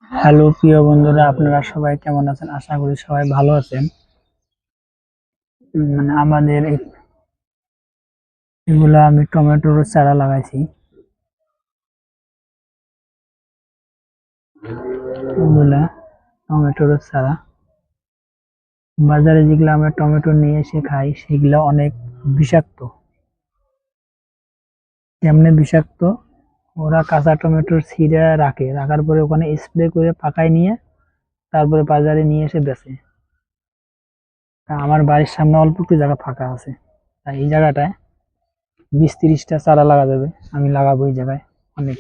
Hello প্রিয় বন্ধুরা, আপনারা সবাই কেমন আছেন? আশা করি সবাই ভালো আছেন। আমাদের এগুলা আমি টমেটোর চারা লাগাইছি। এগুলা টমেটোর চারা। বাজারে যেগুলো আমরা টমেটো নিয়ে এসে খাই সেগুলো অনেক বিষাক্ত। কেমনে বিষাক্ত? ওরা কাঁচা টমেটোর ছিঁড়ে রাখার পরে ওখানে স্প্রে করে পাকায় নিয়ে তারপরে বাজারে নিয়ে এসে বেচে। তা আমার বাড়ির সামনে অল্প একটু জায়গা ফাঁকা আছে, তাই এই জায়গাটায় 20-30টা চারা লাগা যাবে। আমি লাগাবো এই জায়গায়। অনেক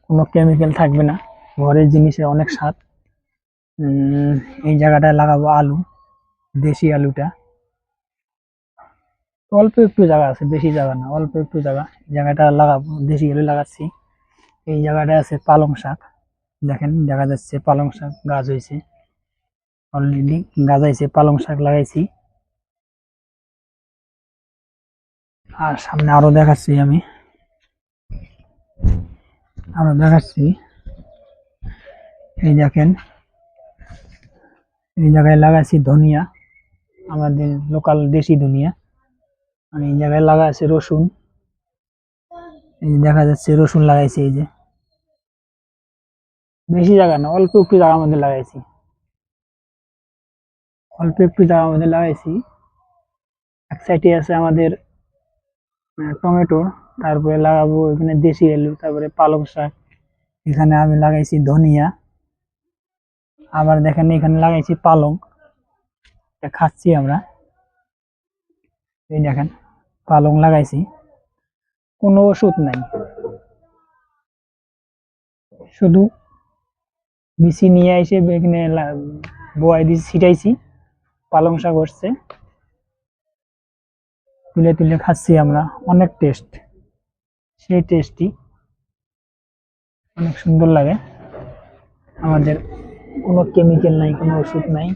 কোনো কেমিক্যাল থাকবে না, ঘরের জিনিসের অনেক স্বাদ। এই জায়গাটায় লাগাবো আলু, দেশি আলুটা। অল্প একটু জায়গা আছে, বেশি জায়গা না, অল্প একটু জায়গা। জায়গাটা লাগাবো, দেশি আলু লাগাচ্ছি। এই জায়গাটায় আছে পালং শাক। দেখেন দেখা যাচ্ছে পালং শাক গাছ হয়েছে, অলরেডি গাছ হয়েছে। পালং শাক লাগাইছি। আর সামনে আরো দেখাচ্ছি। এই দেখেন, এই জায়গায় লাগাইছি ধনিয়া, আমাদের লোকাল দেশি ধনিয়া। আর এই জায়গায় লাগা আছে রসুন। এই যে দেখা যাচ্ছে রসুন লাগাইছি। এই যে বেশি জায়গা না, অল্প একটু জায়গার মধ্যে লাগাইছি। অল্প একটু জায়গার মধ্যে লাগাইছি। এক সাইডে আছে আমাদের টমেটো, তারপরে লাগাবো এখানে দেশি আলু, তারপরে পালং শাক। এখানে আমি লাগাইছি ধনিয়া। আবার দেখেন এখানে লাগাইছি পালং, এটা খাচ্ছি আমরা। এই দেখেন পালং লাগাইছি, কোনো ওষুধ নাই, শুধু বিচি নিয়ে এসে এখানে বোয়াই দিয়েছি, ছিটাইছি। পালং শাক হচ্ছে, তুলে তুলে খাচ্ছি আমরা। অনেক টেস্ট, সেই টেস্টি, অনেক সুন্দর লাগে আমাদের। কোনো কেমিক্যাল নাই, কোনো ওষুধ নাই।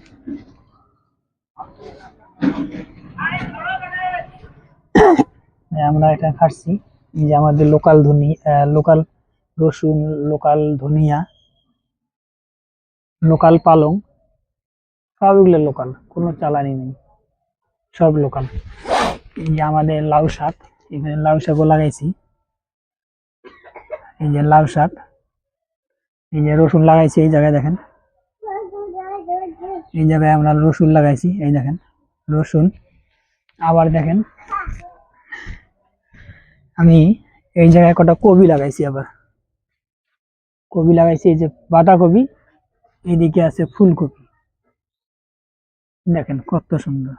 আমরা এটা খাচ্ছি। এই যে আমাদের লোকাল রসুন, লোকাল ধনিয়া, লোকাল পালং, সবগুলো লোকাল, কোনো চালানি নেই, সব লোকাল। এই যে আমাদের লাউ শাক, এখানে লাউ শাকও লাগাইছি। এই যে লাউ শাক। এই যে রসুন লাগাইছি, এই জায়গায় দেখেন, এই জায়গায় আমরা রসুন লাগাইছি। এই দেখেন রসুন। আবার দেখেন আমি এই জায়গায় কটা কপি লাগাইছি। আবার কপি লাগাইছি, এই যে বাঁধাকপি, এদিকে আছে ফুলকপি। দেখেন কত সুন্দর।